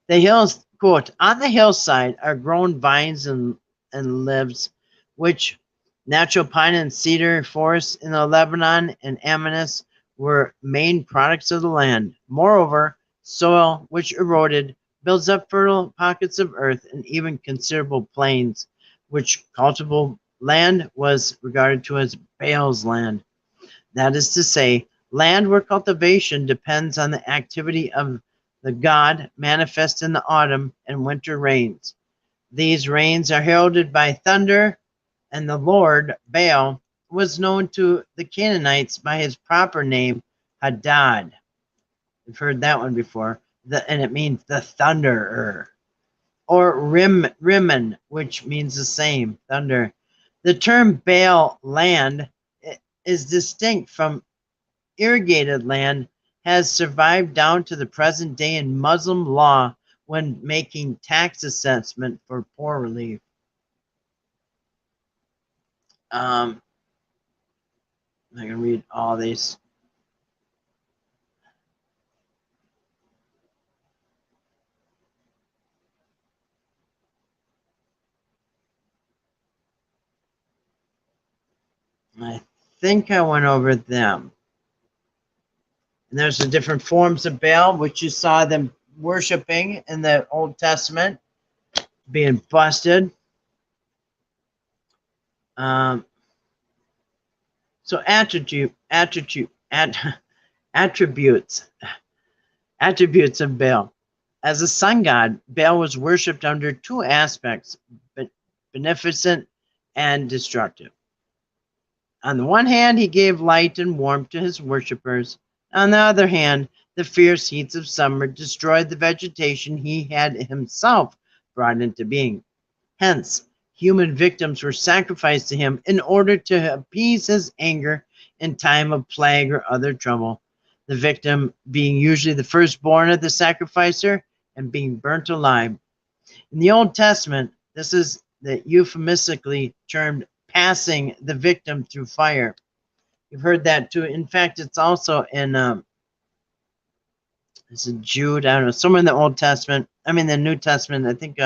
the hills, quote, on the hillside are grown vines and lives, which natural pine and cedar forests in the Lebanon and Amanus were main products of the land. Moreover, soil which eroded builds up fertile pockets of earth and even considerable plains, which cultivable land was regarded to as Baal's land. That is to say, land where cultivation depends on the activity of the god manifest in the autumn and winter rains. These rains are heralded by thunder, and the Lord, Baal, was known to the Canaanites by his proper name, Hadad. You've heard that one before, and it means the thunderer. Or Rimmon, which means the same, thunder. The term Baal land is distinct from irrigated land, has survived down to the present day in Muslim law when making tax assessment for poor relief. I'm going to read all these. I think I went over them. And there's the different forms of Baal, which you saw them worshiping in the Old Testament, being busted. So attributes of Baal. As a sun god, Baal was worshipped under two aspects, beneficent and destructive. On the one hand, he gave light and warmth to his worshippers. On the other hand, the fierce heats of summer destroyed the vegetation he had himself brought into being. Hence, human victims were sacrificed to him in order to appease his anger in time of plague or other trouble, the victim being usually the firstborn of the sacrificer and being burnt alive. In the Old Testament, this is the euphemistically termed passing the victim through fire. You've heard that too. In fact, it's also in it's in Jude, I don't know, somewhere in the Old Testament. I mean the New Testament, I think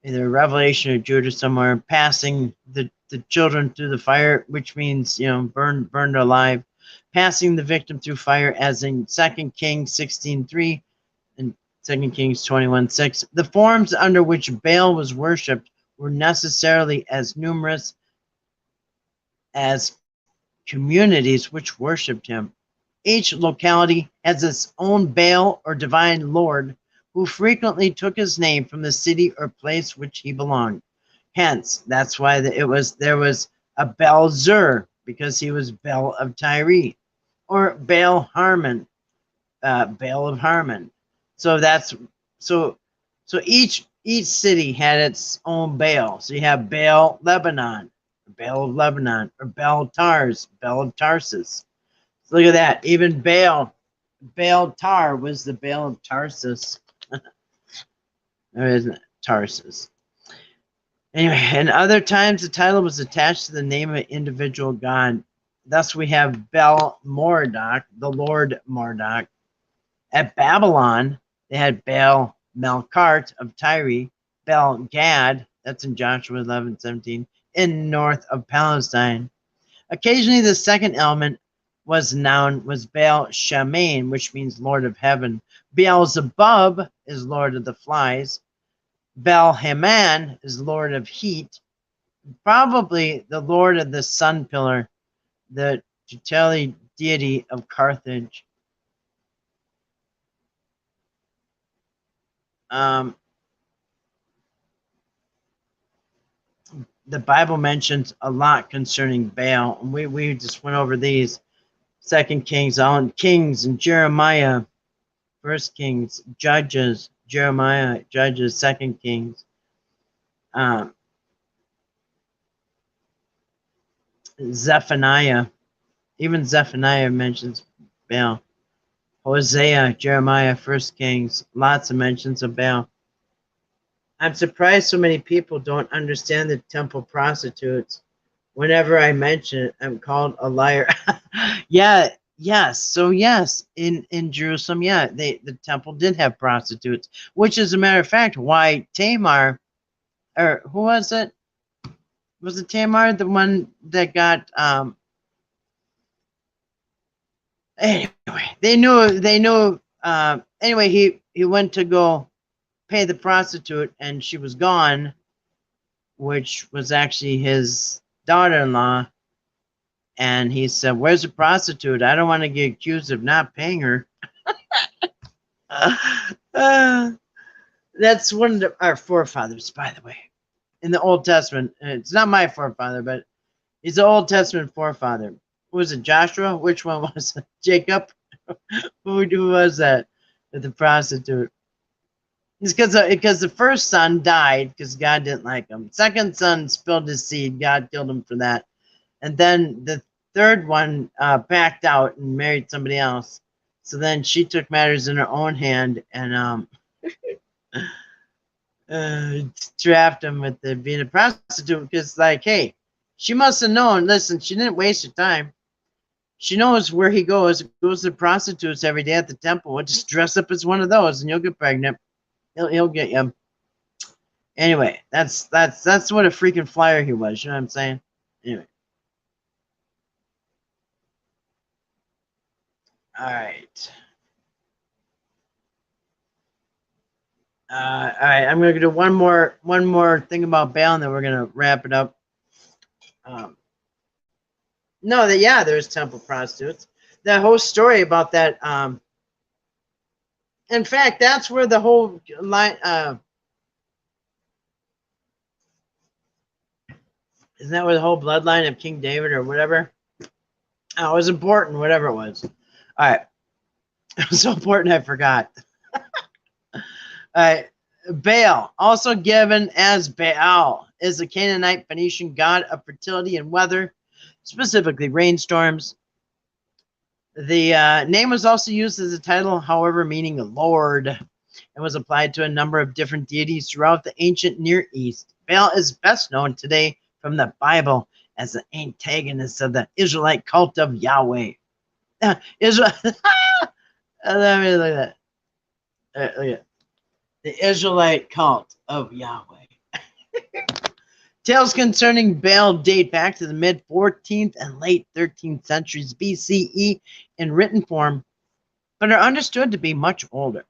either Revelation or Jude or somewhere, passing the children through the fire, which means, burned alive, passing the victim through fire, as in 2 Kings 16:3 and 2 Kings 21:6. The forms under which Baal was worshipped were necessarily as numerous as communities which worshipped him. Each locality has its own Baal or divine lord, who frequently took his name from the city or place which he belonged. Hence, that's why there was a Baal-Zur, because he was Baal of Tyre, or Baal-Harmon, Baal of Harmon. So each city had its own Baal. So you have Baal Lebanon, Baal of Lebanon, or Baal Tars, Baal of Tarsus. So look at that. Even Baal Tar was the Baal of Tarsus. There isn't Tarsus. Anyway, in other times, the title was attached to the name of an individual god. Thus, we have Baal Marduk, the Lord Marduk. At Babylon, they had Baal Melkart of Tyre, Baal Gad, that's in Joshua 11:17, in north of Palestine. Occasionally, the second element was Baal Shamain, which means Lord of Heaven. Beelzebub is Lord of the Flies. Baal Haman is Lord of Heat. Probably the Lord of the Sun Pillar, the tutelary deity of Carthage. The Bible mentions a lot concerning Baal. We just went over these. 2 Kings, Kings, and Jeremiah, 1 Kings, Judges, Jeremiah, Judges, 2 Kings. Zephaniah, even Zephaniah mentions Baal. Hosea, Jeremiah, 1 Kings, lots of mentions of Baal. I'm surprised so many people don't understand the temple prostitutes. Whenever I mention it, I'm called a liar. Yes. So yes, in Jerusalem, the temple did have prostitutes, which is a matter of fact why Tamar, or who was it? Was it Tamar, the one that got anyway, they knew anyway, he went to go pay the prostitute and she was gone, which was actually his daughter-in-law. And he said, "Where's the prostitute? I don't want to get accused of not paying her." That's one of our forefathers, by the way, in the Old Testament. It's not my forefather, but he's an Old Testament forefather. Who was it, Joshua? Which one was it? Jacob? Who was that with the prostitute? It's because the first son died because God didn't like him. Second son spilled his seed. God killed him for that. And then the third one backed out and married somebody else. So then she took matters in her own hand and trapped him with being a prostitute, because, like, hey, she must have known. Listen, she didn't waste her time. She knows where he goes. He goes to prostitutes every day at the temple. Well, just dress up as one of those, and you'll get pregnant. He'll get you. Anyway, that's what a freaking flyer he was. You know what I'm saying? Anyway. All right. All right. I'm gonna do one more thing about Baal, and then we're gonna wrap it up. There's temple prostitutes. That whole story about that In fact, that's where the whole line. Isn't that where the whole bloodline of King David or whatever? Oh, it was important, whatever it was. All right. It was so important I forgot. All right. Baal, also given as Baal, is a Canaanite Phoenician god of fertility and weather, specifically rainstorms. The name was also used as a title, however, meaning Lord, and was applied to a number of different deities throughout the ancient Near East. Baal is best known today from the Bible as the antagonist of the Israelite cult of Yahweh. Israel. Let me look at that. Look at the Israelite cult of Yahweh. Tales concerning Baal date back to the mid 14th and late 13th centuries BCE in written form, but are understood to be much older.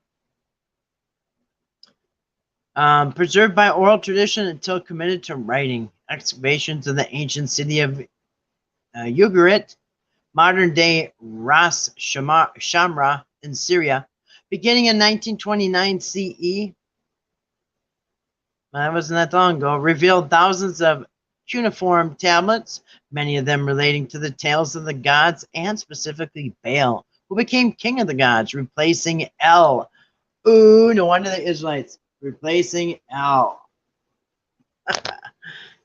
Preserved by oral tradition until committed to writing. Excavations of the ancient city of Ugarit, modern-day Ras Shamra in Syria, beginning in 1929 CE. That wasn't that long ago. Revealed thousands of cuneiform tablets, many of them relating to the tales of the gods and specifically Baal, who became king of the gods, replacing El. Ooh, no wonder the Israelites. Replacing El.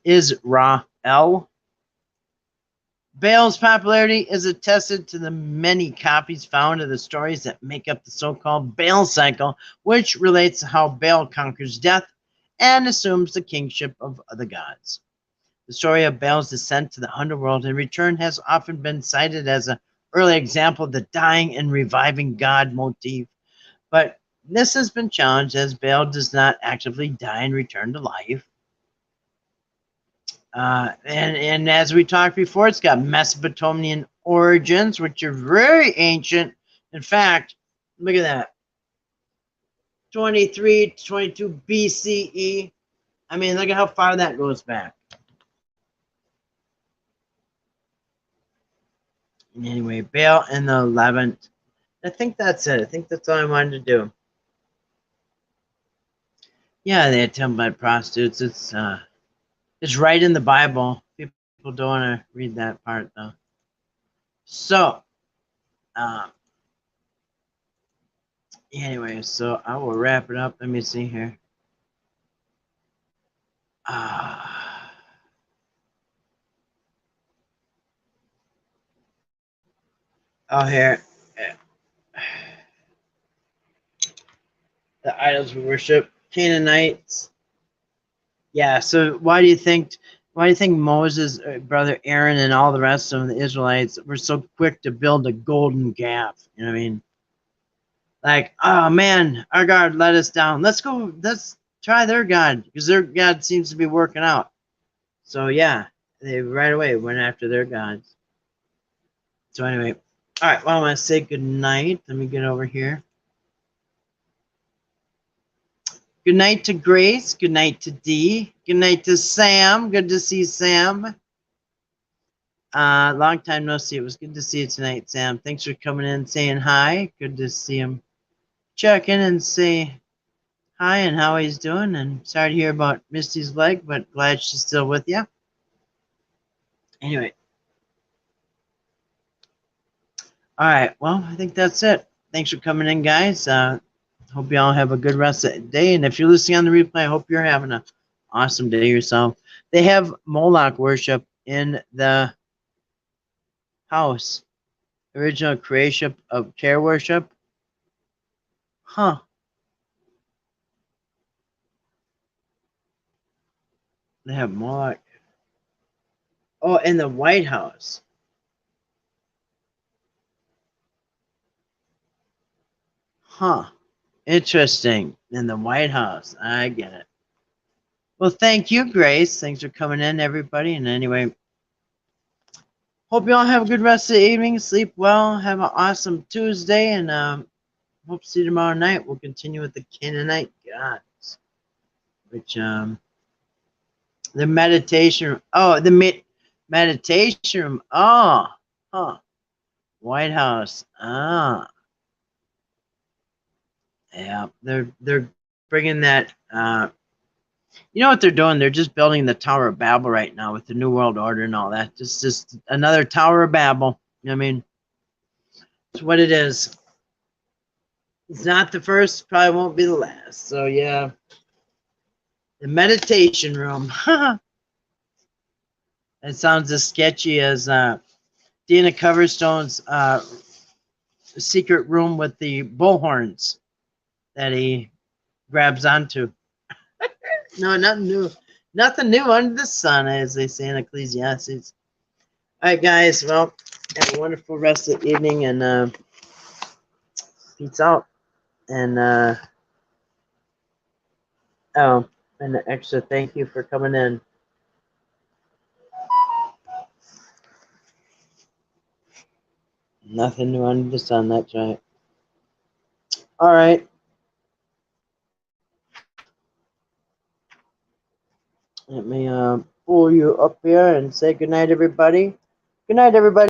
Israel. Baal's popularity is attested to the many copies found of the stories that make up the so-called Baal cycle, which relates to how Baal conquers death and assumes the kingship of the gods. The story of Baal's descent to the underworld and return has often been cited as an early example of the dying and reviving god motif, but this has been challenged as Baal does not actively die and return to life. And as we talked before, it's got Mesopotamian origins, which are very ancient. In fact, look at that. 23 to 22 BCE. I mean, look at how far that goes back. Anyway, Baal in the 11th. I think that's it. I think that's all I wanted to do. Yeah, they had Tempted prostitutes. It's right in the Bible. People don't want to read that part though. So, anyway, so I will wrap it up. Let me see here. Oh, here. The idols we worship, Canaanites. Yeah. So why do you think Moses, brother Aaron, and all the rest of the Israelites were so quick to build a golden calf? You know what I mean? Like, oh man, our God let us down. Let's go. Let's try their God because their God seems to be working out. So yeah, they right away went after their gods. So anyway, all right. Well, I want to say good night. Let me get over here. Good night to Grace. Good night to Dee. Good night to Sam. Good to see Sam. Long time no see. It was good to see you tonight, Sam. Thanks for coming in and saying hi. Good to see him. Check in and say hi and how he's doing. And sorry to hear about Misty's leg, but glad she's still with you. Anyway. All right. Well, I think that's it. Thanks for coming in, guys. Hope you all have a good rest of the day. And if you're listening on the replay, I hope you're having an awesome day yourself. They have Moloch worship in the house. Original creation of care worship. Huh. They have Moloch. Oh, in the White House. Huh. Interesting. In the White House. I get it. Well, thank you, Grace. Thanks for coming in, everybody. And anyway, hope you all have a good rest of the evening. Sleep well. Have an awesome Tuesday. And hope to see you tomorrow night. We'll continue with the Canaanite gods. Which, the meditation. Oh, the meditation room. Oh, huh. White House. Ah. Yeah, they're bringing that. You know what they're doing? They're just building the Tower of Babel right now with the New World Order and all that. Just another Tower of Babel. I mean, it's what it is. It's not the first, probably won't be the last. So yeah, the meditation room. It sounds as sketchy as Dana Coverstone's secret room with the bullhorns that he grabs onto. No, nothing new. Nothing new under the sun, as they say in Ecclesiastes. All right, guys. Well, have a wonderful rest of the evening, and peace out. And oh, and an extra thank you for coming in. Nothing new under the sun. That's right. All right. Let me pull you up here and say good night, everybody. Good night, everybody.